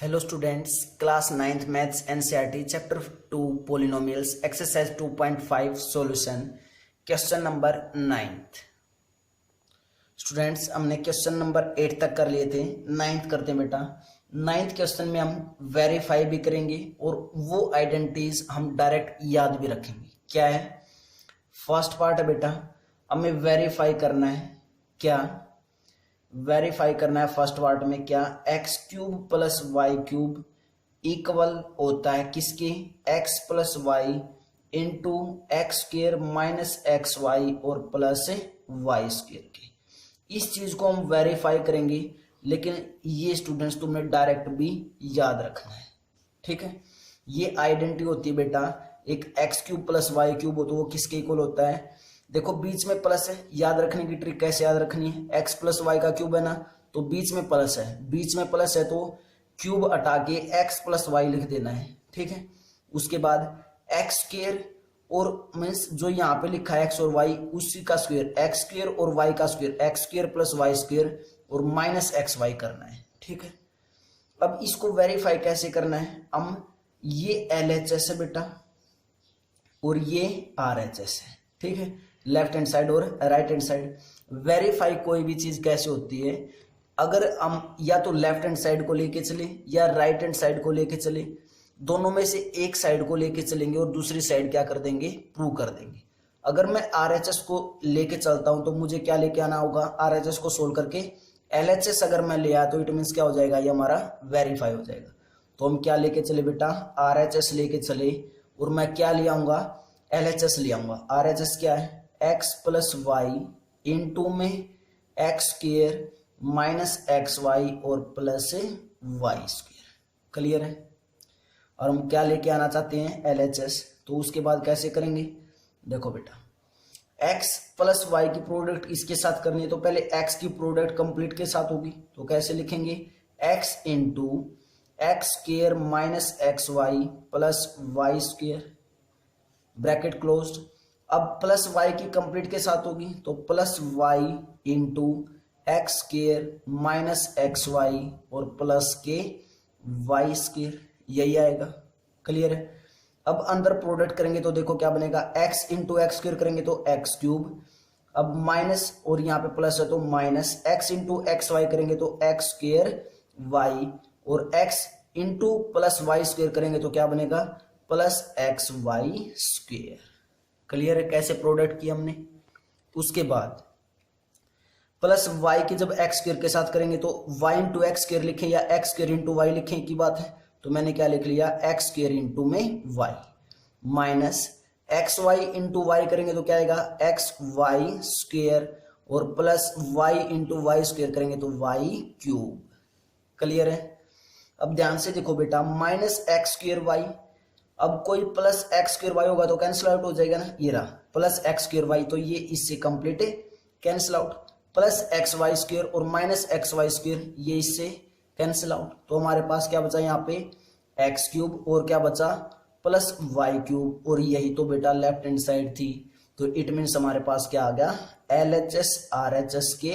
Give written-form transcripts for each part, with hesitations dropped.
Hello students, class 9th maths NCERT chapter 2 polynomials exercise 2.5 solution question number 9th। Students, हमने question number 8 तक कर लिए थे, 9th करते हैं बेटा। 9th क्वेश्चन में हम वेरीफाई भी करेंगे और वो आइडेंटिटीज हम डायरेक्ट याद भी रखेंगे। क्या है? फर्स्ट पार्ट है बेटा, हमें वेरीफाई करना है। क्या वेरीफाई करना है? फर्स्ट पार्ट में क्या, x cube plus y cube equal होता है किसके? X plus y into x square minus x y और प्लस वाई स्क्र के। इस चीज को हम वेरीफाई करेंगे, लेकिन ये स्टूडेंट्स तुमने डायरेक्ट भी याद रखना है। ठीक है, ये आइडेंटिटी होती है बेटा, एक x cube plus y cube हो तो वो किसके इक्वल होता है? देखो बीच में प्लस है, याद रखने की ट्रिक कैसे याद रखनी है? एक्स प्लस वाई का क्यूब है ना, तो बीच में प्लस है, बीच में प्लस है तो क्यूब हटा के एक्स प्लस वाई लिख देना है। ठीक है, उसके बाद एक्स स्क्र और मीन्स जो यहाँ पे लिखा है एक्स और वाई उसी का स्क्वायर, एक्स स्क्र और वाई का square, x square plus y square और माइनस एक्स वाई करना है। ठीक है, अब इसको वेरीफाई कैसे करना है? हम ये LHS है बेटा और ये RHS है। ठीक है, लेफ्ट हैंड साइड और राइट हैंड साइड। वेरीफाई कोई भी चीज कैसे होती है? अगर हम या तो लेफ्ट हैंड साइड को लेके चले या राइट हैंड साइड को लेके चले, दोनों में से एक साइड को लेके चलेंगे और दूसरी साइड क्या कर देंगे? प्रूव कर देंगे। अगर मैं RHS को लेके चलता हूं तो मुझे क्या लेके आना होगा? RHS को सोल्व करके LHS अगर मैं ले आया तो इट मीन्स क्या हो जाएगा? ये हमारा वेरीफाई हो जाएगा। तो हम क्या लेके चले बेटा? RHS लेके चले और मैं क्या ले आऊंगा? LHS ले आऊंगा। RHS क्या है? एक्स प्लस वाई इंटू में x square minus x y और प्लस वाई स्क्र। क्लियर है? और हम क्या लेके आना चाहते हैं? LHS। तो उसके बाद कैसे करेंगे? देखो बेटा, x प्लस वाई की प्रोडक्ट इसके साथ करनी है तो पहले x की प्रोडक्ट कंप्लीट के साथ होगी, तो कैसे लिखेंगे? x into x square minus x y plus y square, bracket closed. अब प्लस वाई की कंप्लीट के साथ होगी तो plus y into x square minus x y और प्लस के वाई स्क्र, यही आएगा। क्लियर है? अब अंदर प्रोडक्ट करेंगे तो देखो क्या बनेगा? एक्स इंटू एक्स स्क्र करेंगे तो एक्स क्यूब, अब माइनस और यहाँ पे प्लस है तो minus, x into x y करेंगे तो एक्स स्क्र वाई और x into plus y square करेंगे तो क्या बनेगा? Plus x y square. Clear है कैसे प्रोडक्ट की हमने? उसके बाद प्लस वाई की जब एक्स स्क्र के साथ करेंगे तो वाई इंटू एक्स स्क्र लिखें या एक्स स्क्र इंटू वाई लिखें की बात है, तो मैंने क्या लिख लिया? एक्स स्क्र इंटू में y minus x y into y करेंगे तो क्या आएगा? एक्स वाई स्क्र और plus y into y square करेंगे तो वाई क्यूब। क्लियर है? अब ध्यान से देखो बेटा, माइनस एक्स स्क्र वाई, अब कोई प्लस एक्स स्क्र वाई होगा तो कैंसिल आउट हो जाएगा ना, ये रहा प्लस एक्स स्क्र वाई, तो ये इससे complete cancel out. Plus x y square और माइनस एक्स वाई स्क्र, ये इससे कैंसिल आउट। तो हमारे पास क्या बचा यहाँ पे? एक्स क्यूब और क्या बचा? Plus y cube. और यही तो बेटा लेफ्ट हैंड साइड थी, तो इट मीन्स हमारे पास क्या आ गया? LHS RHS के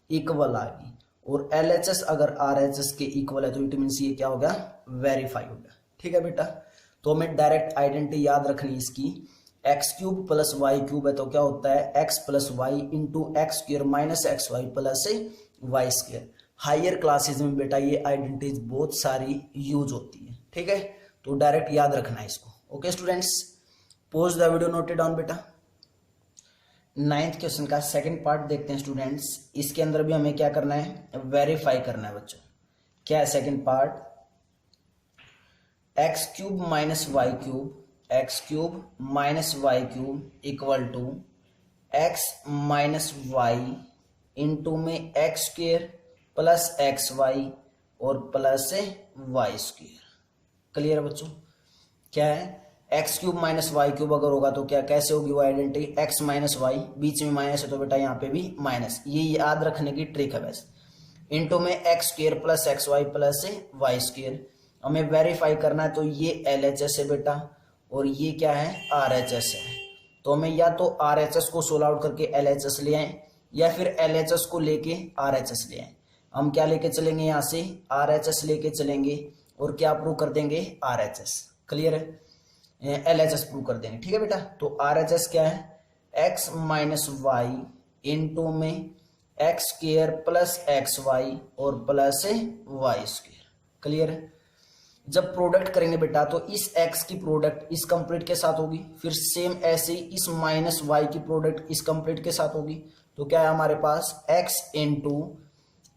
इक्वल आ गई, और LHS अगर RHS के इक्वल है तो इट मीन्स ये क्या हो गया? वेरीफाई हो गया। ठीक है बेटा, तो हमें डायरेक्ट आइडेंटिटी याद रखनी है इसकी। X cube plus y cube है तो क्या होता है? X plus y into x square minus x y plus y square. Higher classes में बेटा ये आइडेंटिटीज बहुत सारी यूज होती है। ठीक है, तो डायरेक्ट याद रखना है इसको। Okay students, pose the video, noted down बेटा। 9th क्वेश्चन का सेकंड पार्ट देखते हैं स्टूडेंट्स। इसके अंदर भी हमें क्या करना है? वेरीफाई करना है बच्चों। क्या है second part? X cube minus y cube, x cube minus y cube equal to x minus y into में x square plus x y और प्लस वाई स्क्र। क्लियर है बच्चों? क्या है? X cube minus y cube अगर होगा तो क्या कैसे होगी वो आइडेंटिटी? एक्स माइनस वाई, बीच में माइनस है तो बेटा यहाँ पे भी माइनस, ये याद रखने की ट्रिक है वैसे। इंटू में x square plus x y plus y square. हमें वेरीफाई करना है तो ये LHS है बेटा और ये क्या है? RHS है। तो हमें या तो RHS को सोल्व आउट करके LHS ले आए या फिर LHS को लेके RHS ले आए। हम क्या लेके चलेंगे, यहाँ से RHS लेके चलेंगे और क्या प्रूव कर देंगे, RHS। क्लियर है, LHS प्रूव कर देंगे। ठीक है बेटा, तो RHS क्या है, x माइनस वाई इंटू में x square plus x y और प्लस वाई स्क्र। क्लियर है। जब प्रोडक्ट करेंगे बेटा तो इस x की प्रोडक्ट इस कंप्लीट के साथ होगी, फिर सेम ऐसे ही इस माइनस वाई की प्रोडक्ट इस कंप्लीट के साथ होगी। तो क्या है हमारे पास, x into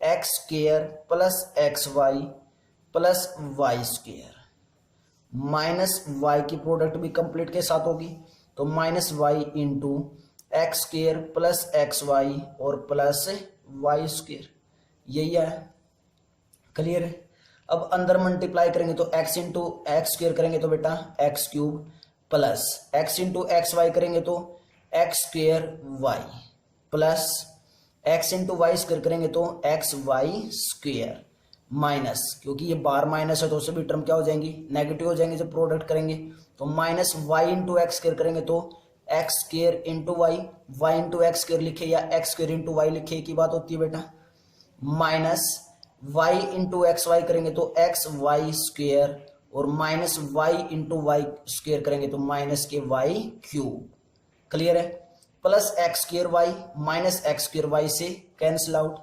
x square plus x y plus y square minus y की प्रोडक्ट भी कंप्लीट के साथ होगी, तो minus y into x square plus x y और प्लस वाई स्क्र, यही है। क्लियर है। अब अंदर मल्टीप्लाई करेंगे तो x इंटू एक्स स्क्र करेंगे तो बेटा x cube plus x into x y करेंगे तो x square y plus x into y square करेंगे तो एक्स वाई स्क्र माइनस, क्योंकि ये बार माइनस है तो सभी टर्म क्या हो जाएंगी, नेगेटिव हो जाएंगे जब प्रोडक्ट करेंगे। तो minus y into x square करेंगे तो x square into y into x square लिखे या एक्स स्क्र इंटू वाई लिखे की बात होती है बेटा। Minus y into x y करेंगे तो एक्स वाई स्क्र और minus y into y square करेंगे तो माइनस के वाई क्यूब। क्लियर है। Plus x square y minus x square y से cancel out,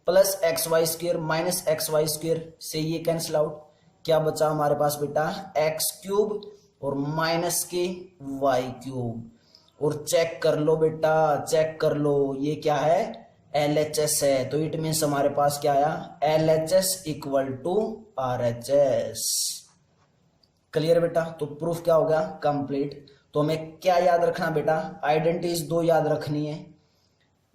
plus x y square minus x y square से ये कैंसिल आउट। क्या बचा हमारे पास बेटा, एक्स क्यूब और माइनस के वाई क्यूब। और चेक कर लो बेटा, चेक कर लो, ये क्या है, LHS है। तो इट मीन्स हमारे पास क्या आया, LHS equal to RHS। Clear बेटा, तो प्रूफ क्या होगा, कंप्लीट। तो हमें क्या याद रखना बेटा, आइडेंटिटीज दो याद रखनी है,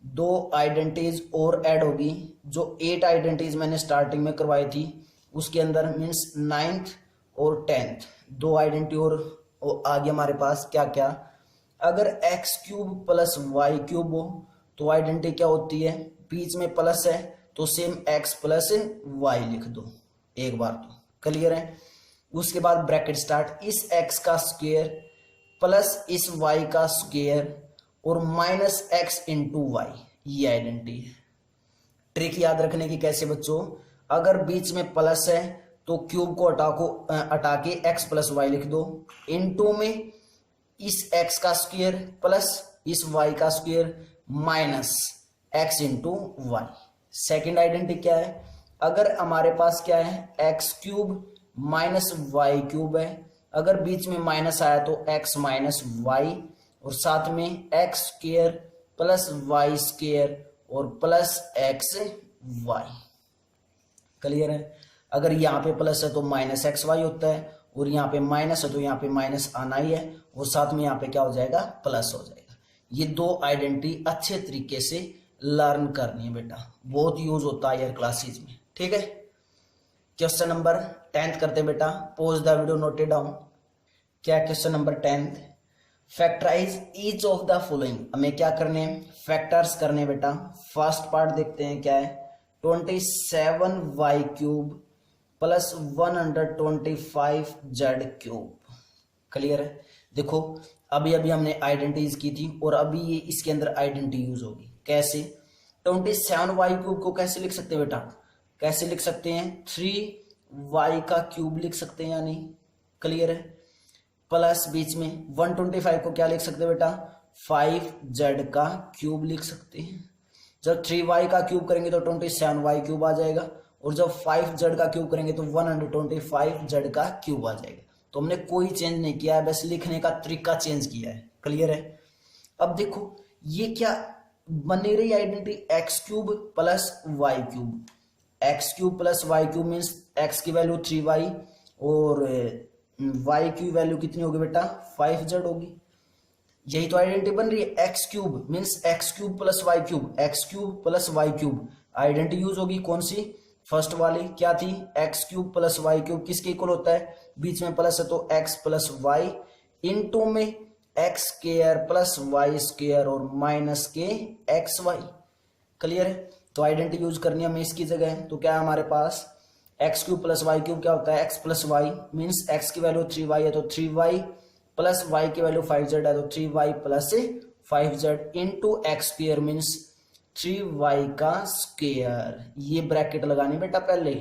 दो आइडेंटिटीज और ऐड होगी। जो 8 आइडेंटिटीज मैंने स्टार्टिंग में करवाई थी उसके अंदर मीन्स 9th और 10th दो आइडेंटिटी और आगे हमारे पास क्या क्या, अगर x cube plus y cube हो तो आइडेंटिटी क्या होती है, बीच में प्लस है तो सेम एक्स प्लस वाई लिख दो एक बार तो। क्लियर है। उसके बाद ब्रैकेट स्टार्ट, इस एक्स का स्क्वायर प्लस इस वाई का स्क्वायर और माइनस एक्स इंटू वाई, ये आइडेंटिटी है। ट्रिक याद रखने की कैसे बच्चों, अगर बीच में प्लस है तो क्यूब को हटा के एक्स प्लस वाई लिख दो, इनटू में इस एक्स का स्क्वायर प्लस इस वाई का square minus x into y. Second identity क्या है, अगर हमारे पास क्या है, x cube minus y cube है, अगर बीच में माइनस आया तो एक्स माइनस वाई और साथ में x square plus y square और प्लस एक्स वाई। क्लियर है। अगर यहाँ पे प्लस है तो माइनस एक्स वाई होता है और यहाँ पे माइनस है तो यहाँ पे माइनस आना ही है और साथ में यहाँ पे क्या हो जाएगा, प्लस हो जाएगा। ये दो आइडेंटिटी अच्छे तरीके से लर्न करनी है बेटा, बहुत यूज होता है यार क्लासेज में। ठीक है। क्वेश्चन नंबर 10th करते हैं बेटा, pause the video, note it down. क्या question number 10th, factorise each of the following. हमें क्या करने हैं, फैक्टर्स करने हैं बेटा। फर्स्ट पार्ट देखते हैं क्या है, 27y cube plus 125z cube. Clear है। देखो अभी हमने आइडेंटिटीज की थी और अभी ये इसके अंदर आइडेंटिटी यूज होगी। कैसे, 27y क्यूब को कैसे लिख सकते हैं बेटा, कैसे लिख सकते हैं, 3y का क्यूब लिख सकते हैं या नहीं। क्लियर है। प्लस बीच में 125 को क्या लिख सकते हैं बेटा, 5z का क्यूब लिख सकते हैं। जब 3y का क्यूब करेंगे तो 27y क्यूब आ जाएगा और जब 5z का क्यूब करेंगे तो 125z का क्यूब आ जाएगा। तो हमने कोई चेंज नहीं किया है, बस लिखने का तरीका चेंज किया है। क्लियर है। अब देखो ये क्या बनी रही identity, x cube plus y cube. X cube plus y cube means x की वैल्यू 3y और वाई की वैल्यू कितनी होगी बेटा, 5z होगी। यही तो आइडेंटिटी बन रही है। X cube means x cube plus y cube, x cube plus y cube. Identity use होगी कौन सी, फर्स्ट वाली क्या थी, x cube plus y cube किसके इक्वल होता है, बीच में प्लस है तो एक्स प्लस वाई इनटू में x square plus y square और माइनस के एक्स वाई। क्लियर है। तो आइडेंटिटी यूज करनी है हमें इसकी जगह। तो क्या है हमारे पास, x cube plus y cube क्या होता है, x plus y means x की वैल्यू 3y है तो 3y प्लस वाई की वैल्यू 5z है तो 3y plus 5z into x square means 3y का स्क्वायर, ये ब्रैकेट लगानी बेटा पहले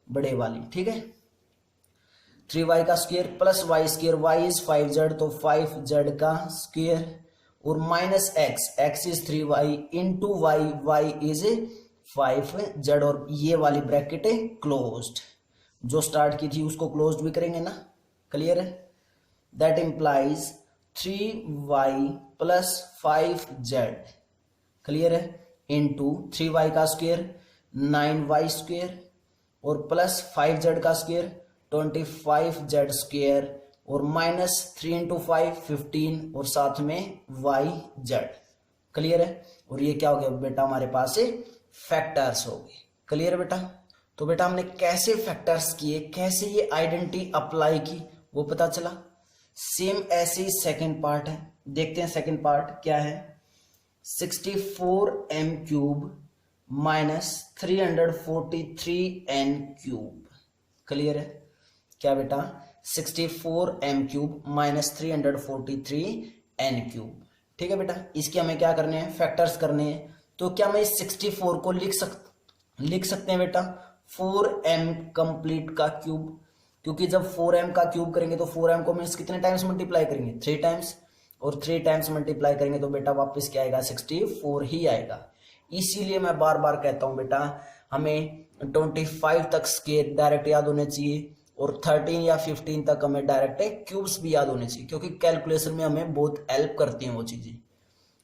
बड़े वाली, ठीक है। 3y का square plus y square, y is 5z तो 5z का स्क्वायर, और minus x is 3y into y is 5z, और ये वाली ब्रैकेट है क्लोज्ड, जो स्टार्ट की थी उसको क्लोज्ड भी करेंगे ना, क्लियर है। That implies 3y plus 5z, clear है, इंटू 3y का स्क्वायर 9y स्क्वायर, और प्लस 5z का स्क्वायर 25z स्क्वायर, और माइनस 3 इंटू 5 15, और साथ में yz, क्लियर है। और ये क्या हो गया बेटा, हमारे पास से फैक्टर्स हो गए, क्लियर है बेटा। तो बेटा हमने कैसे फैक्टर्स किए, कैसे ये आइडेंटिटी अप्लाई की वो पता चला। सेम ऐसे ही सेकंड पार्ट है, देखते हैं सेकंड पार्ट क्या है। 64m cube minus 343n cube, clear है क्या बेटा, 64m cube minus 343n cube, ठीक है बेटा। इसके हमें क्या करने हैं, फैक्टर्स करने हैं। तो क्या मैं इस 64 को लिख सकते हैं बेटा 4m कंप्लीट का क्यूब, क्योंकि जब 4m का क्यूब करेंगे तो 4m को मीन्स कितने टाइम्स मल्टीप्लाई करेंगे, 3 टाइम्स, और 3 टाइम्स मल्टीप्लाई करेंगे तो बेटा वापस क्या आएगा, 64 ही आएगा। इसीलिए मैं बार बार कहता हूं बेटा हमें 25 तक स्क्वायर डायरेक्ट याद होने चाहिए, और 13 या 15 तक हमें डायरेक्ट क्यूब्स भी याद होने चाहिए, क्योंकि कैलकुलेशन में हमें बहुत हेल्प करती हैं वो चीजें।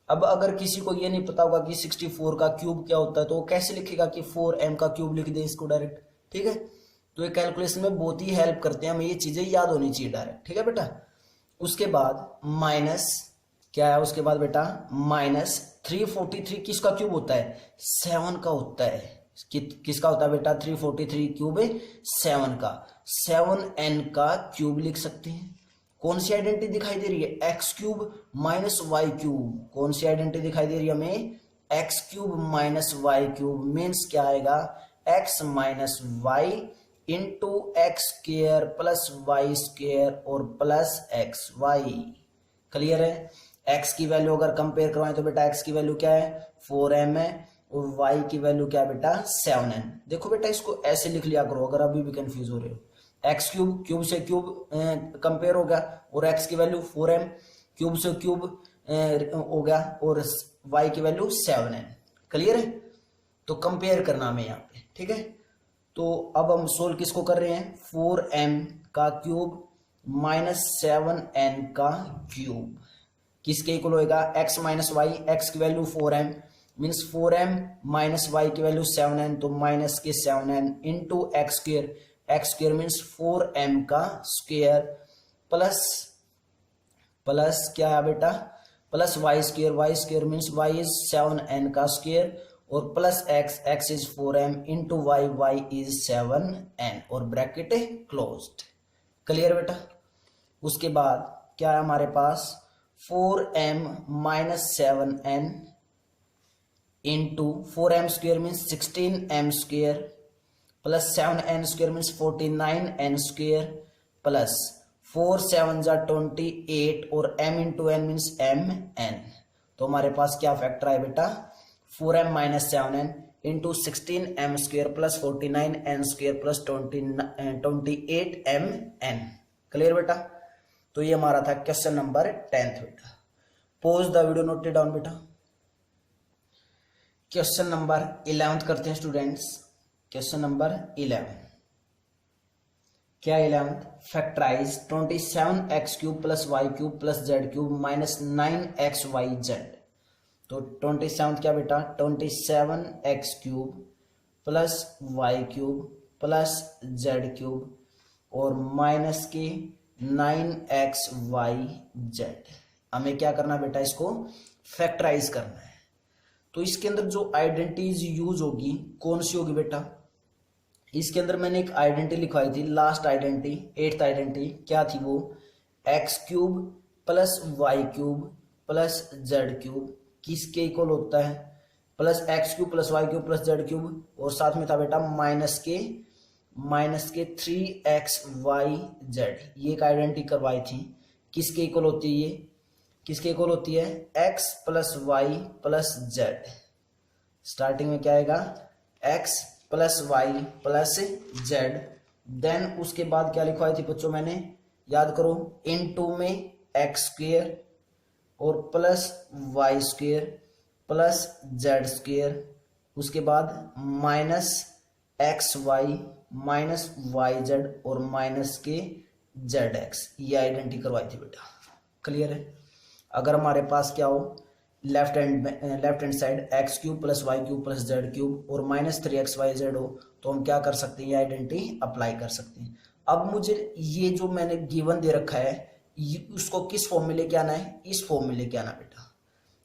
अब अगर किसी को ये नहीं पता होगा कि 64 का क्यूब क्या होता है तो वो कैसे लिखेगा कि 4m का क्यूब लिख दे इसको डायरेक्ट, ठीक है। तो ये कैलकुलेशन में बहुत ही हेल्प करते हैं, हमें ये चीजें याद होनी चाहिए डायरेक्ट, ठीक है बेटा। उसके बाद माइनस क्या है, उसके बाद बेटा माइनस 343 किसका क्यूब होता है, 7 का होता है। किसका होता है बेटा, 343 क्यूब है 7 का, 7n का क्यूब लिख सकते हैं। कौन सी आइडेंटिटी दिखाई दे रही है, x cube minus y cube, कौन सी आइडेंटिटी दिखाई दे रही है हमें, x cube minus y cube, means क्या आएगा, x minus y into x square plus y square और प्लस एक्स वाई, क्लियर है। एक्स की वैल्यू अगर कंपेयर करवाएं तो बेटा एक्स की वैल्यू क्या है, 4m है, और वाई की वैल्यू क्या है बेटा, 7n। देखो बेटा इसको ऐसे लिख लिया करो अगर अभी भी कंफ्यूज हो रहे हो। एक्स क्यूब, क्यूब से क्यूब कंपेयर हो गया, और एक्स की वैल्यू 4m, क्यूब से क्यूब हो गया, और वाई की वैल्यू 7n, क्लियर है। तो कंपेयर करना हमें यहाँ पे, ठीक है। तो अब हम सोल्व किसको कर रहे हैं, 4m का क्यूब माइनस 7n का क्यूब किसके इक्वल होएगा, x माइनस वाई, एक्स की value 4m means 4m minus y की वैल्यू 7n, तो माइनस के 7n into x square, x square means 4m का स्क्वायर प्लस क्या है बेटा, plus y square means y is 7n का स्क्वायर, और plus x is 4m into y is 7n, और ब्रैकेट क्लोज्ड, क्लियर बेटा। उसके बाद क्या है हमारे पास, 4m minus 7n into 4m square means 16m square plus 7n square means 49n square plus 4 7 जा 28, और m into n means mn। तो हमारे पास क्या फैक्टर है बेटा, 4m minus 7n into 16m square plus 49n square plus 28mn, clear बेटा। तो ये हमारा था क्वेश्चन नंबर 10 बेटा। Pause the video, note it down बेटा। क्वेश्चन नंबर 11 करते हैं स्टूडेंट्स। क्वेश्चन नंबर 11 क्या, 11 factorise 27x cube plus y cube plus z cube minus 9xyz। तो 27 क्या बेटा, 27x cube plus y cube plus z cube और minus के 9xyz। हमें क्या करना बेटा, इसको फैक्टराइज करना है। तो इसके अंदर जो आइडेंटिटीज यूज होगी कौन सी होगी बेटा, इसके अंदर मैंने एक आइडेंटिटी लिखवाई थी, लास्ट आइडेंटिटी 8th आइडेंटिटी क्या थी वो, x cube plus y cube plus z cube किसके इक्वल होता है, plus x cube plus y cube plus z cube, और साथ में था बेटा माइनस के 3xyz। ये एक आइडेंटिटी करवाई थी, किसके इक्वल होती है ये, किसके इक्वल होती है, x plus y plus z. Starting में क्या आएगा, x plus y plus z, then उसके बाद क्या लिखवाई थी बच्चों मैंने, याद करो, इनटू में एक्स स्क्वेयर और plus y square plus z square, उसके बाद minus x y minus y z और माइनस के जेड एक्स, ये आइडेंटिटी करवाई थी बेटा। क्लियर है। अगर हमारे पास क्या हो, left hand side x cube plus y cube plus z cube और माइनस 3xyz हो, तो हम क्या कर सकते हैं, ये आइडेंटिटी अप्लाई कर सकते हैं। अब मुझे ये जो मैंने गिवन दे रखा है, उसको किस फॉर्म में लेके आना है, इस फॉर्म में लेके आना बेटा।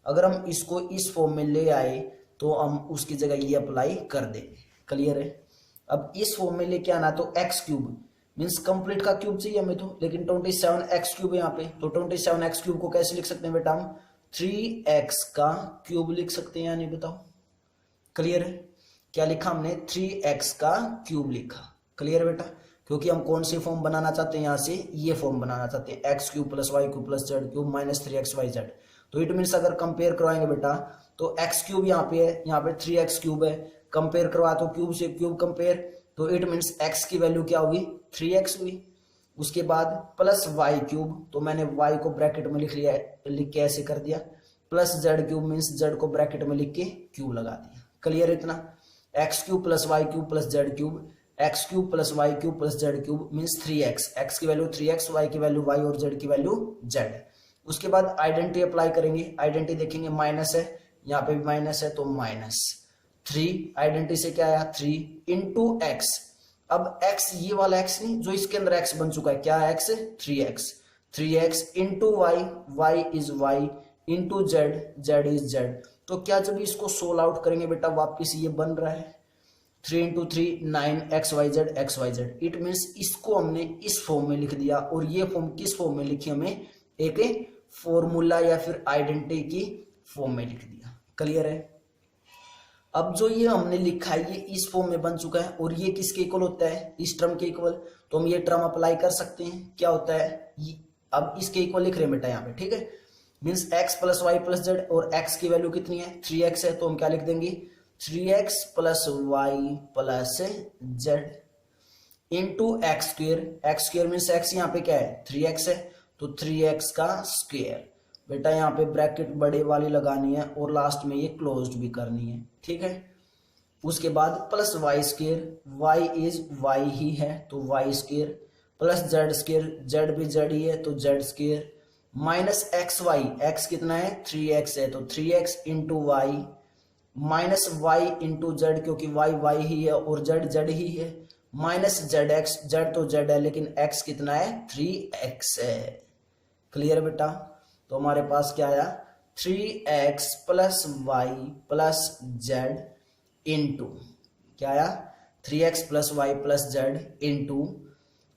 अगर हम इसको इस फॉर्म में ले आए तो हम उसकी जगह ये अप्लाई कर देंगे। क्लियर है। अब इस फॉर्म में लेके आना, तो एक्स क्यूब मीन्स कंप्लीट का क्यूब चाहिए हमें तो, लेकिन 27x क्यूब है यहाँ पे, तो 27x क्यूब को कैसे लिख सकते हैं बेटा हम, 3x का क्यूब लिख सकते हैं या नहीं बताओ। क्लियर है। क्या लिखा हमने, 3x का क्यूब लिखा। क्लियर बेटा, क्योंकि हम कौन सी फॉर्म बनाना चाहते हैं, यहाँ से ये फॉर्म बनाना चाहते हैं, x cube plus y cube plus z cube minus 3xyz। तो इट मीन्स अगर कंपेयर करवाएंगे बेटा, तो एक्स क्यूब यहाँ पे है, यहाँ पे 3x क्यूब है, कंपेयर करवा तो क्यूब से क्यूब कंपेयर, तो इट मीन्स एक्स की वैल्यू क्या होगी, 3x हुई। उसके बाद प्लस वाई क्यूब, तो मैंने वाई को ब्रैकेट में लिख लिया, लिख के ऐसे कर दिया, plus z cube means z को ब्रैकेट में लिख के क्यूब लगा दिया। क्लियर इतना। X cube plus y cube plus z cube, x cube plus y cube plus z cube means 3x, x की वैल्यू 3x, वाई की वैल्यू y और जेड की वैल्यू z। उसके बाद आइडेंटिटी अप्लाई करेंगे, आइडेंटिटी देखेंगे minus है, यहाँ पे भी माइनस है तो -3, आइडेंटिटी से क्या आया 3 इंटू एक्स। अब x ये वाला x नहीं, जो इसके अंदर x बन चुका है, क्या है x, 3x into y, y is y into z, z is z. तो क्या जब इसको सोल्व आउट करेंगे बेटा, वापिस ये बन रहा है 3 इंटू 3 9xyz। इट मीन्स इसको हमने इस फॉर्म में लिख दिया, और ये फॉर्म किस फॉर्म में लिखी, हमें एक फॉर्मूला या फिर आइडेंटिटी की फॉर्म में लिख दिया। क्लियर है। अब जो ये हमने लिखा है ये इस फॉर्म में बन चुका है, और ये किसके इक्वल होता है, इस टर्म के इक्वल। तो हम ये टर्म अप्लाई कर सकते हैं, क्या होता है ये, अब इसके इक्वल लिख रहे हैं बेटा यहाँ पे, ठीक है। Means x plus y plus z, और x की वैल्यू कितनी है, 3x है, तो हम क्या लिख देंगे, 3x plus y plus z into x square. X square means x यहाँ पे क्या है, 3x है, तो 3x का स्क्वेयर। बेटा यहाँ पे ब्रैकेट बड़े वाली लगानी है और लास्ट में ये क्लोज्ड भी करनी है, ठीक है। उसके बाद plus y square, y is y ही है तो y square, plus z square, z भी जेड ही है तो z square, minus x y, x कितना है 3x है तो 3x into y, minus y into z, क्योंकि वाई वाई ही है और जेड जेड ही है, माइनस जेड एक्स, जेड तो जेड है लेकिन एक्स कितना है 3x है। क्लियर बेटा। तो हमारे पास क्या आया, 3x plus y plus z into, क्या आया 3x plus y plus z into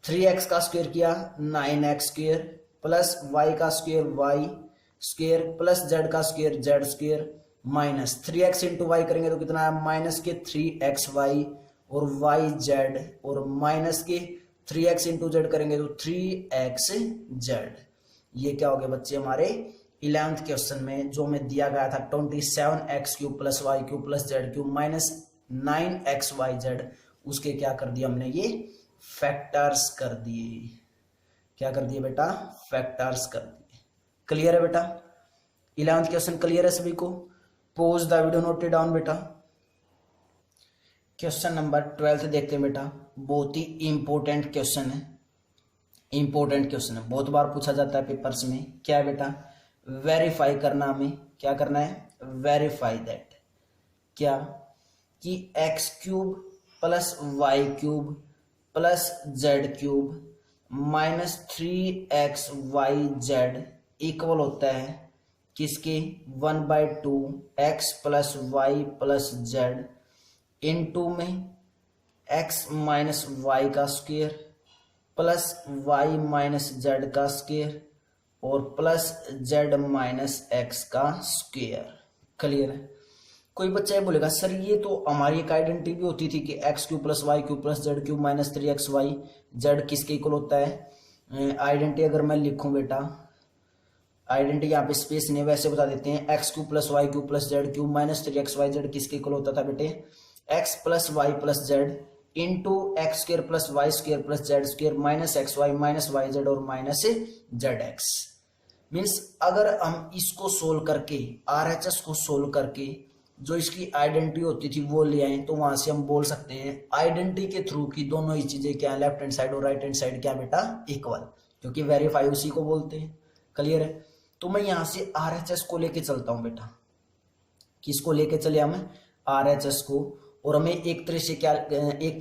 3x का स्क्वायर किया 9x स्क्वायर प्लस वाई का square y square plus z का square z square, minus 3x into y करेंगे तो कितना है माइनस के 3xy और वाई जेड, और माइनस के 3x इंटू जेड करेंगे तो 3xz। ये क्या हो गया बच्चे हमारे 11th क्वेश्चन में जो हमें दिया गया था 27x cube plus y cube plus z cube minus 9xyz, उसके क्या कर दिया हमने, ये फैक्टर्स कर दिए। क्या कर दिए बेटा, फैक्टर्स कर दिए। क्लियर है बेटा। 11th क्वेश्चन क्लियर है सभी को। Pose the video, note it down बेटा। क्वेश्चन नंबर 12 देखते हैं बेटा, बहुत ही इंपॉर्टेंट क्वेश्चन है, इंपॉर्टेंट क्वेश्चन है, बहुत बार पूछा जाता है पेपर्स में। क्या है बेटा, वेरीफाई करना, हमें क्या करना है, वेरीफाई दैट, क्या कि x cube plus y cube plus z cube minus 3xyz equal होता है किसके, 1/2 x plus y plus z into में x माइनस वाई का square plus y minus z का स्क्वेयर और प्लस जेड माइनस एक्स का स्क्वेयर। क्लियर है। कोई बच्चा ये बोलेगा सर ये तो हमारी एक आइडेंटिटी भी होती थी कि x cube plus y cube plus z cube minus 3xy z किसके इक्वल होता है। आइडेंटिटी अगर मैं लिखूं बेटा आइडेंटिटी यहाँ पे स्पेस नहीं, वैसे बता देते हैं। X cube plus y cube plus z cube minus 3xyz किसके इक्वल होता था बेटे? X plus y plus z into x square plus y square plus z square minus x y minus y z और minus z x. Means अगर हम इसको solve करके RHS को सोल्व करके जो इसकी आइडेंटिटी होती थी वो ले आए, तो वहां से हम बोल सकते हैं आइडेंटिटी के थ्रू की दोनों ही चीजें क्या है, लेफ्ट हैंड साइड और राइट हैंड साइड क्या बेटा? इक्वल, क्योंकि वेरीफाई उसी को बोलते हैं। क्लियर है? तो मैं यहां से RHS को लेके चलता हूं बेटा। किसको लेके चले हमें? RHS को। और हमें एक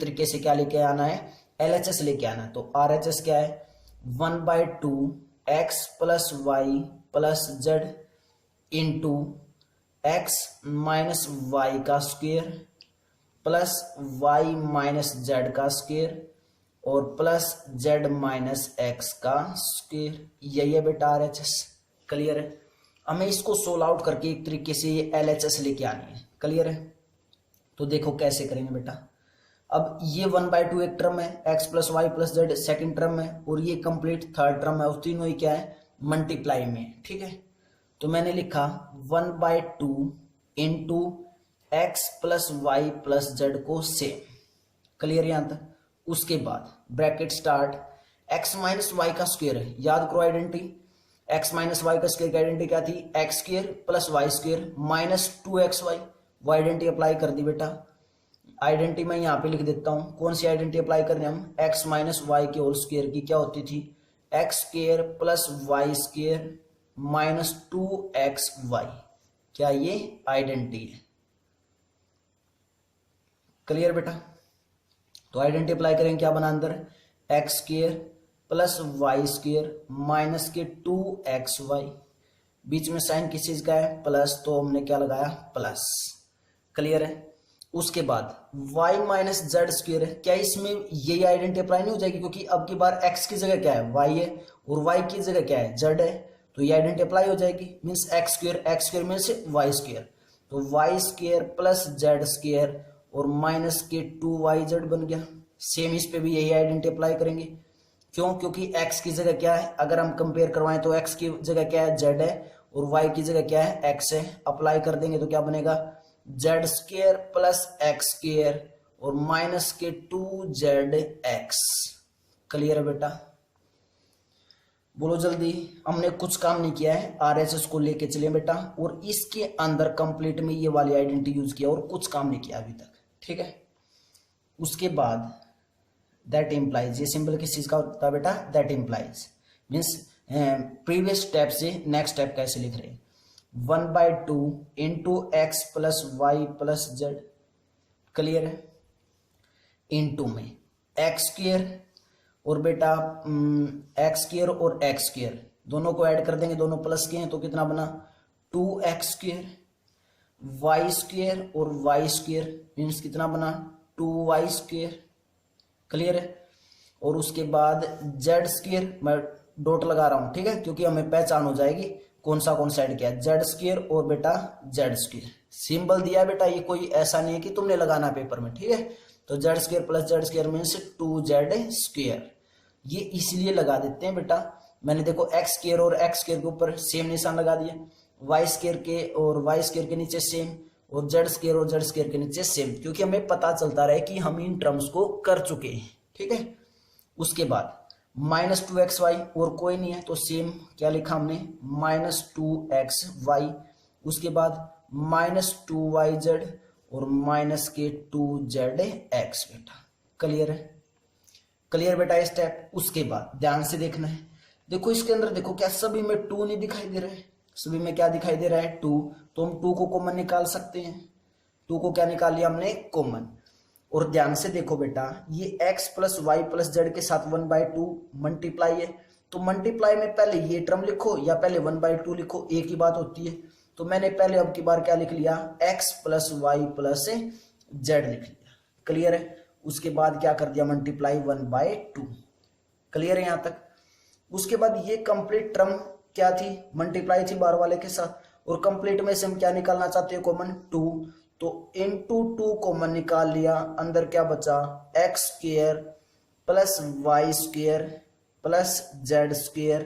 तरीके से क्या लेके आना है? LHS लेके आना है। तो RHS क्या है? 1/2 x plus y plus z into x minus y का square plus y minus z का स्क्वेयर और प्लस जेड माइनस एक्स का स्क्वेयर। यही है बेटा RHS। क्लियर है? हमें इसको सोल्व आउट करके एक तरीके से ये LHS लेके आनी है। क्लियर है? तो देखो कैसे करेंगे बेटा। अब ये 1/2 एक टर्म है, x plus y plus z second term है, और ये कंप्लीट थर्ड टर्म है, और तीनों ही क्या है? मल्टीप्लाई में। ठीक है, तो मैंने लिखा 1/2 into x plus y plus z को सेम। क्लियर यहां तक? उसके बाद bracket start, x minus y का स्क्वायर है, याद करो आइडेंटिटी। एक्स माइनस वाई का स्क्वायर की आइडेंटिटी क्या थी? X square plus y square minus 2xy। वो आइडेंटिटी अप्लाई कर दी बेटा। आइडेंटिटी मैं यहाँ पे लिख देता हूं। कौन सी आइडेंटिटी अप्लाई कर रहे हैं हम? एक्स माइनस वाई के होल स्क्वायर की क्या होती थी? X square plus y square minus 2xy। क्या ये आइडेंटिटी है? क्लियर बेटा? तो आइडेंटिटी अप्लाई करेंगे, क्या बना अंदर? X square plus y square minus के 2xy, बीच में साइन किस चीज का है? प्लस, तो हमने क्या लगाया? प्लस। क्लियर है? उसके बाद y माइनस जेड स्क्वायर है, क्या इसमें यही आइडेंटिटी अप्लाई नहीं हो जाएगी? क्योंकि अब की बार x की जगह क्या है? y है, और y की जगह क्या है? z है, तो ये आइडेंटिटी अप्लाई हो जाएगी। Means x square means y square, तो y square plus z square और माइनस के 2yz बन गया। सेम इस पे भी यही आइडेंटिटी अप्लाई करेंगे। क्यों? क्योंकि x की जगह क्या है? अगर हम कंपेयर करवाएं तो x की जगह क्या है? z है, और y की जगह क्या है? x है। अप्लाई कर देंगे तो क्या बनेगा? Z square plus x square और माइनस के 2zx। क्लियर है बेटा? बोलो जल्दी। हमने कुछ काम नहीं किया है, RHS को लेके चले बेटा, और इसके अंदर कंप्लीट में ये वाली आइडेंटिटी यूज किया और कुछ काम नहीं किया अभी तक। ठीक है, उसके बाद दैट इम्प्लाइज, ये सिंबल किस चीज का होता है बेटा? That implies means previous step से नेक्स्ट स्टेप कैसे लिख रहे हैं? 1/2 into x plus y plus z. Clear है? इंटू में एक्स स्क्वायर और बेटा एक्स स्क्वायर और एक्स स्क्वायर दोनों को ऐड कर देंगे, दोनों प्लस के हैं, तो कितना बना? 2x square. वाई स्क्वायर और वाई स्क्वायर मीन्स कितना बना? 2y square. क्लियर है? और उसके बाद जेड स्क्वायर, मैं डॉट लगा रहा हूं, ठीक है, क्योंकि हमें पहचान हो जाएगी कौन सा साइड क्या है। जेड स्क्वायर और बेटा जेड स्क्वायर सिंबल दिया है बेटा, ये कोई ऐसा नहीं है कि तुमने लगाना पेपर में। ठीक है, तो Z square plus z square means 2z square. ये इसलिए लगा देते हैं बेटा, मैंने देखो एक्स स्क्वायर और एक्स स्क्वायर के ऊपर सेम निशान लगा दिया, वाई स्क्वायर के और वाई स्क्वायर के नीचे सेम, और जेड स्क्वायर और जेड स्क्वायर के नीचे सेम, क्योंकि हमें पता चलता रहे कि हम इन टर्म्स को कर चुके हैं। ठीक है, उसके बाद माइनस 2xy और कोई नहीं है तो सेम क्या लिखा हमने? Minus 2xy। उसके बाद माइनस 2yz और माइनस के 2zx बेटा। क्लियर है? क्लियर बेटा ये स्टेप? उसके बाद ध्यान से देखना है, देखो इसके अंदर देखो, क्या सभी में 2 नहीं दिखाई दे रहा है? सभी में क्या दिखाई दे रहा है? 2। तो हम 2 को कॉमन निकाल सकते हैं। 2 को क्या निकाल लिया हमने? कॉमन। और ध्यान से देखो बेटा, ये x plus y plus z के साथ 1/2 मल्टीप्लाई है, तो मल्टीप्लाई में पहले ये टर्म लिखो या पहले 1/2 लिखो, एक ही बात होती है। तो मैंने पहले अब की बार क्या लिख लिया? x plus y plus z लिख लिया। क्लियर है? उसके बाद क्या कर दिया? मल्टीप्लाई 1/2। क्लियर है यहां तक? उसके बाद ये कंप्लीट टर्म क्या थी? मल्टीप्लाई थी बार वाले के साथ, और कंप्लीट में से हम क्या निकालना चाहते हैं? कॉमन 2। तो इंटू 2 कॉमन निकाल लिया, अंदर क्या बचा? X square plus y square plus z square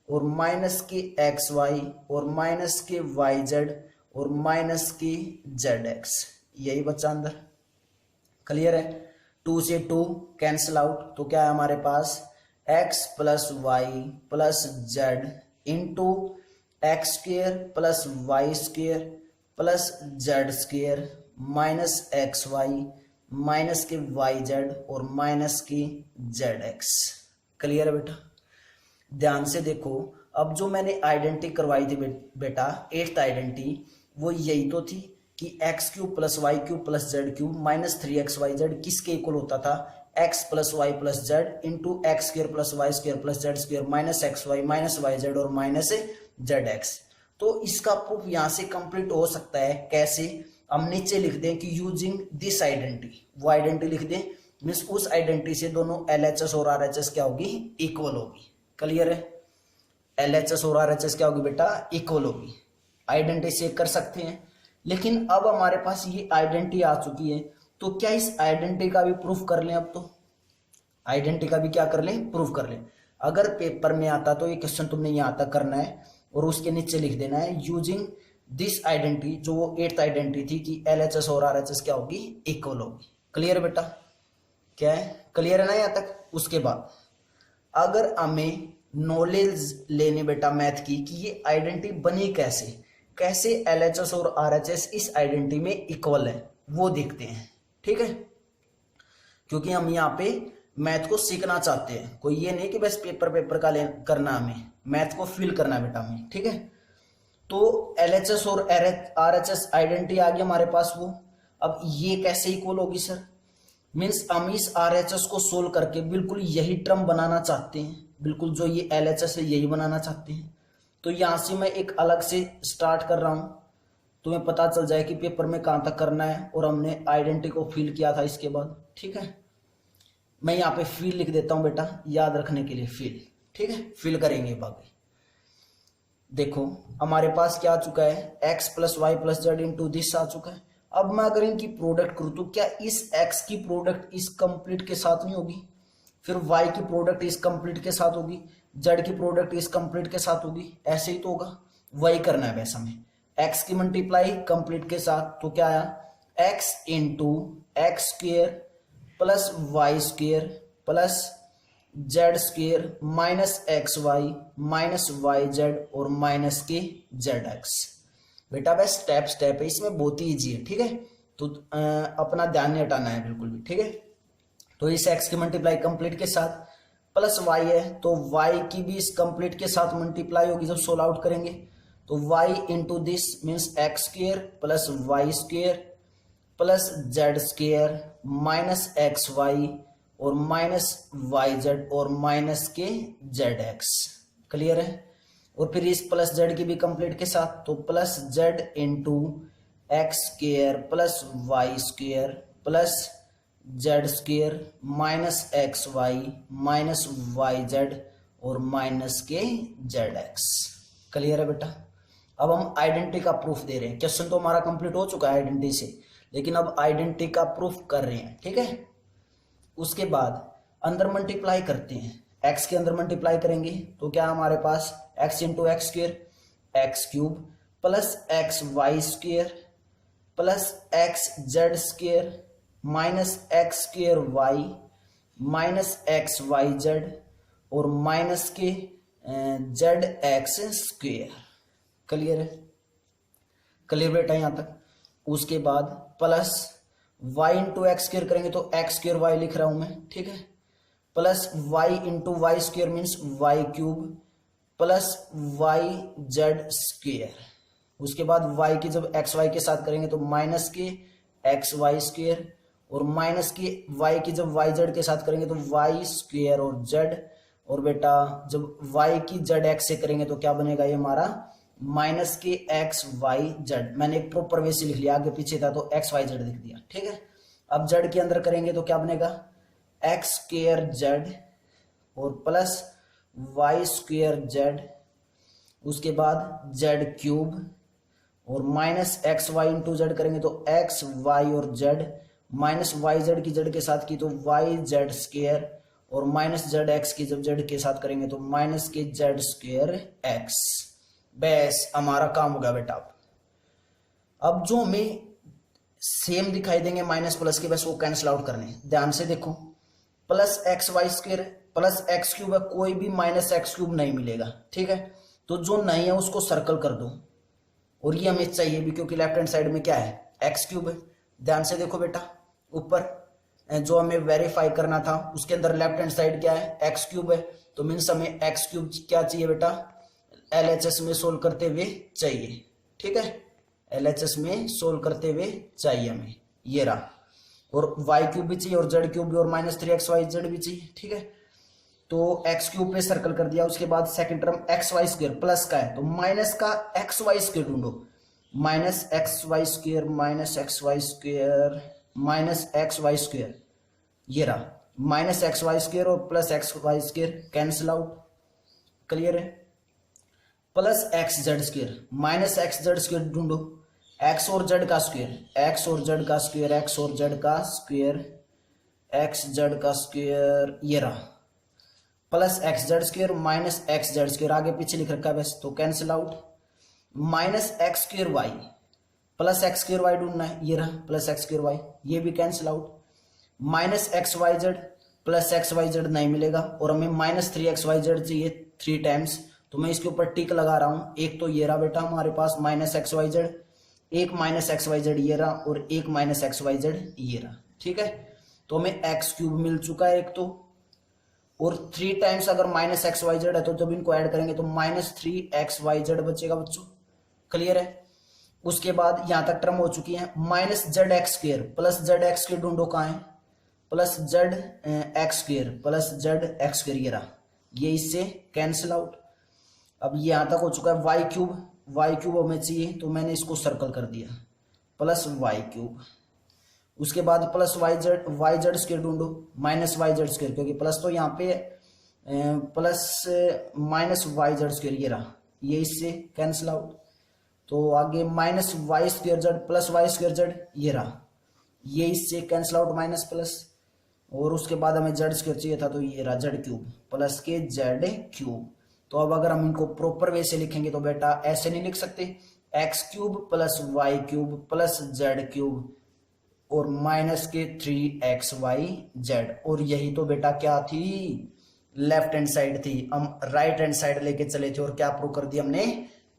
और माइनस के एक्स वाई और माइनस के वाई जेड और माइनस के जेड एक्स, यही बच्चा अंदर। क्लियर है? 2 से 2 कैंसिल आउट, तो क्या है हमारे पास x plus y plus z into x square plus y square plus z square minus x y minus के वाई जेड और माइनस की जेड एक्स। क्लियर है बेटा? ध्यान से देखो, अब जो मैंने आइडेंटिटी करवाई थी बेटा, 8th आइडेंटिटी, वो यही तो थी कि x cube plus y cube plus z cube minus 3xyz किसके इक्वल होता था? X plus y plus z into x square plus y square plus z square minus x y minus y z और minus z x. तो इसका proof यहां से complete हो सकता है। कैसे? हम नीचे लिख दें कि यूजिंग दिस आइडेंटिटी, वो आइडेंटिटी लिख दें, मीन्स उस आइडेंटिटी से दोनों LHS और RHS क्या होगी? इक्वल होगी। क्लियर है? LHS और RHS क्या होगी बेटा? इक्वल होगी। आइडेंटिटी से कर सकते हैं, लेकिन अब हमारे पास ये आइडेंटिटी आ चुकी है, तो क्या इस आइडेंटिटी का भी प्रूफ कर लें? अब तो आइडेंटिटी का भी क्या कर लें? प्रूफ कर लें। अगर पेपर में आता तो ये क्वेश्चन तुमने यहाँ तक करना है और उसके नीचे लिख देना है यूजिंग दिस आइडेंटिटी, जो वो 8th आइडेंटिटी थी कि LHS और RHS क्या होगी? इक्वल होगी। क्लियर बेटा? क्या है? क्लियर है ना यहाँ तक? उसके बाद अगर हमें नॉलेज लेने बेटा मैथ की कि ये आइडेंटिटी बनी कैसे, कैसे LHS और RHS इस आइडेंटिटी में इक्वल है, वो देखते हैं। ठीक है? क्योंकि हम यहाँ पे मैथ को सीखना चाहते हैं, कोई ये नहीं कि बस पेपर का करना, हमें मैथ को फील करना है बेटा हमें। ठीक है? तो LHS और RHS आइडेंटिटी आ गई हमारे पास वो। अब ये कैसे इक्वल होगी सर? मीन्स हम इस RHS को सोल्व करके बिल्कुल यही टर्म बनाना चाहते हैं, बिल्कुल जो ये LHS है यही बनाना चाहते हैं। तो यहां से मैं एक अलग से स्टार्ट कर रहा हूं, तुम्हें पता चल जाए कि पेपर में कहां तक करना है, और हमने आइडेंटिटी को फील किया था इसके बाद। ठीक है? मैं यहाँ पे फील लिख देता हूं बेटा, याद रखने के लिए फील। ठीक है? फील करेंगे बाकी। देखो हमारे पास क्या आ चुका है? x plus y plus z into this आ चुका है। अब मैं अगर इनकी प्रोडक्ट करूं तो क्या इस x की प्रोडक्ट इस कंप्लीट के साथ नहीं होगी? फिर y की प्रोडक्ट इस कंप्लीट के साथ होगी, z की प्रोडक्ट इस कंप्लीट के साथ होगी, ऐसे ही तो होगा। वही करना है वैसा में, x की मल्टीप्लाई कंप्लीट के साथ, तो क्या आया? x into x square plus y square plus z square minus x y minus y z और माइनस के जेड एक्स। बेटा बस स्टेप है, इसमें बहुत ही ईजी है। ठीक है? तो अपना ध्यान नहीं हटाना है बिल्कुल भी। ठीक है? तो इस एक्स की मल्टीप्लाई कंप्लीट के साथ प्लस वाई है, तो वाई की भी इस कंप्लीट के साथ मल्टीप्लाई होगी जब सोल्व आउट करेंगे। तो y into this means x square plus y square plus z square minus x y और माइनस वाई जेड और माइनस के जेड एक्स। क्लियर है? और फिर इस प्लस जेड की भी कंप्लीट के साथ, तो plus z into x square plus y square plus z square minus x y minus y z और माइनस के जेड एक्स। क्लियर है बेटा? अब हम आइडेंटिटी का प्रूफ दे रहे हैं। क्वेश्चन तो हमारा कंप्लीट हो चुका है आइडेंटिटी से, लेकिन अब आइडेंटिटी का प्रूफ कर रहे हैं। ठीक है? उसके बाद अंदर मल्टीप्लाई करते हैं, x के अंदर मल्टीप्लाई करेंगे तो क्या हमारे पास x into x square x cube plus x y square plus x z square minus x square y minus x y z और माइनस के जेड एक्स स्क्र। क्लियर है? क्लियर बेटा यहां तक? उसके बाद plus y into x square करेंगे तो एक्स स्क्र वाई लिख रहा हूं मैं। ठीक है? Plus y into y square means y cube plus y z square. उसके बाद y की जब एक्स वाई के साथ करेंगे तो माइनस के एक्स वाई स्क्र और माइनस की y की जब वाई जेड के साथ करेंगे तो वाई स्क्र और जेड, और बेटा जब y की जेड एक्स से करेंगे तो क्या बनेगा ये हमारा माइनस के एक्स वाई जेड। मैंने एक प्रॉपर वे से लिख लिया, आगे पीछे था तो एक्स वाई जेड लिख दिया। ठीक है? अब जेड के अंदर करेंगे तो क्या बनेगा? एक्स स्क्र जेड और प्लस वाई स्क्र जेड, उसके बाद जेड क्यूब और minus x y into z करेंगे तो एक्स वाई और जेड माइनस वाई जेड की जेड के साथ की तो वाई जेड स्क्र और माइनस जेड एक्स की जब जेड के साथ करेंगे तो माइनस के जेड स्क्वायर एक्स। बस हमारा काम हो गया बेटा। अब जो हमें सेम दिखाई देंगे माइनस प्लस के, बस वो कैंसिल आउट करने। ध्यान से देखो, plus x y square plus x cube है, कोई भी माइनस एक्स क्यूब नहीं मिलेगा, ठीक है। तो जो नहीं है उसको सर्कल कर दो, और ये हमें चाहिए भी क्योंकि लेफ्ट हैंड साइड में क्या है, एक्स क्यूब है। ध्यान से देखो बेटा, ऊपर जो हमें वेरीफाई करना था उसके अंदर लेफ्ट हैंड साइड क्या है, एक्स क्यूब है। तो मीन्स हमें एक्स क्यूब क्या चाहिए बेटा, एलएचएस में सोल्व करते हुए चाहिए, ठीक है। एलएचएस में सोल्व करते हुए चाहिए हमें, ये रहा। और वाई क्यूब भी चाहिए और जेड क्यूब भी, और माइनस 3xyz भी चाहिए, ठीक है। तो एक्स क्यूब पे सर्कल कर दिया। उसके बाद second term x y square plus का है तो माइनस का एक्स वाई स्क्वायर ढूंढो। Minus x y square minus x y square minus x y square, ये रहा। माइनस एक्स वाई स्क्वायर और plus x y square cancel out, clear है। Plus x z square minus x z square ढूंढो। X और z का square, x और z का square, x और जेड का स्क्वायर, एक्स जेड का स्क्वायर, ये रहा। Plus x z square minus x z square, आगे पीछे लिख रखा है बस, तो cancel out. Minus x square y plus x square y ढूंढना है, ये रहा प्लस एक्स स्क्वायर वाई, ये भी cancel out. Minus x y z plus x y z नहीं मिलेगा, और हमें माइनस 3xyz चाहिए 3 टाइम्स, तो मैं इसके ऊपर टिक लगा रहा हूं। एक तो ये रहा बेटा हमारे पास माइनस एक्स वाई जेड, एक माइनस एक्स वाई जेड ये रहा, और एक माइनस एक्स वाई जेड ये रहा, ठीक है। तो हमें एक्स क्यूब मिल चुका है एक तो, और 3 टाइम्स अगर माइनस एक्स वाई जेड है तो जब इनको ऐड करेंगे तो माइनस 3xyz बचेगा बच्चों, क्लियर है। उसके बाद यहां तक टर्म हो चुकी है। Minus z x square plus Z x square ढूंढो कहां है, plus Z x square plus Z x square, ये रहा, ये इससे कैंसिल आउट। अब ये यहां तक हो चुका है। वाई क्यूब हमें चाहिए तो मैंने इसको सर्कल कर दिया, प्लस वाई क्यूब। उसके बाद प्लस वाई जेड स्क्वायर ढूंढो, माइनस वाई जेड स्क्वायर, क्योंकि प्लस तो यहाँ पे plus minus y z square, ये रहा, ये इससे कैंसिल आउट। तो आगे minus y square z plus y square z, ये रहा, ये इससे कैंसिल आउट माइनस प्लस। और उसके बाद हमें जेड स्क्वायर चाहिए था तो ये रहा जेड क्यूब प्लस के जेड क्यूब। तो अब अगर हम इनको प्रॉपर वे से लिखेंगे तो बेटा ऐसे नहीं लिख सकते, x cube plus y cube plus z cube और माइनस के 3xyz, और यही तो बेटा क्या थी, लेफ्ट हैंड साइड थी। हम राइट हैंड साइड लेके चले थे और क्या प्रूव कर दी हमने,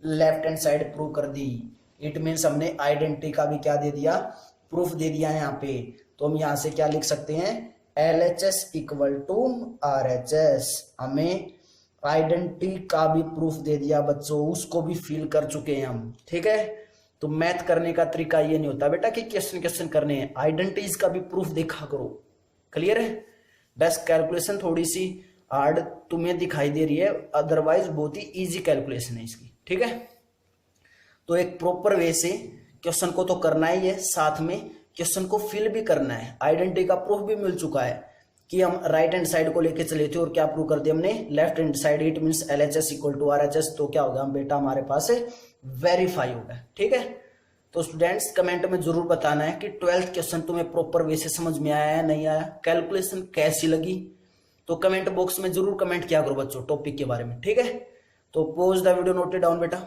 लेफ्ट हैंड साइड प्रूव कर दी। इट मीन्स हमने आइडेंटिटी का भी क्या दे दिया, प्रूफ दे दिया है यहाँ पे। तो हम यहाँ से क्या लिख सकते हैं, LHS इक्वल टू RHS। हमें आइडेंटिटी का भी प्रूफ दे दिया बच्चों, उसको भी फील कर चुके हैं हम, ठीक है। तो मैथ करने का तरीका ये नहीं होता बेटा कि क्वेश्चन करने हैं, आइडेंटिटीज का भी प्रूफ देखा करो, क्लियर है। बस कैलकुलेशन थोड़ी सी हार्ड तुम्हें दिखाई दे रही है, अदरवाइज बहुत ही इजी कैलकुलेशन है इसकी, ठीक है। तो एक प्रॉपर वे से क्वेश्चन को तो करना ही है, साथ में क्वेश्चन को फिल भी करना है। आइडेंटिटी का प्रूफ भी मिल चुका है कि हम राइट हैंड साइड को लेके चले थे और क्या प्रूव कर दिया हमने, left hand side. It means LHS equal to RHS। तो क्या होगा, हम बेटा हमारे पास वेरीफाई होगा, ठीक है। तो स्टूडेंट्स कमेंट में जरूर बताना है कि 12th क्वेश्चन तुम्हें प्रॉपर वे से समझ में आया है नहीं आया, कैलकुलेशन कैसी लगी। तो कमेंट बॉक्स में जरूर कमेंट किया करो बच्चों टॉपिक के बारे में, ठीक है। तो pause the video, note it down बेटा।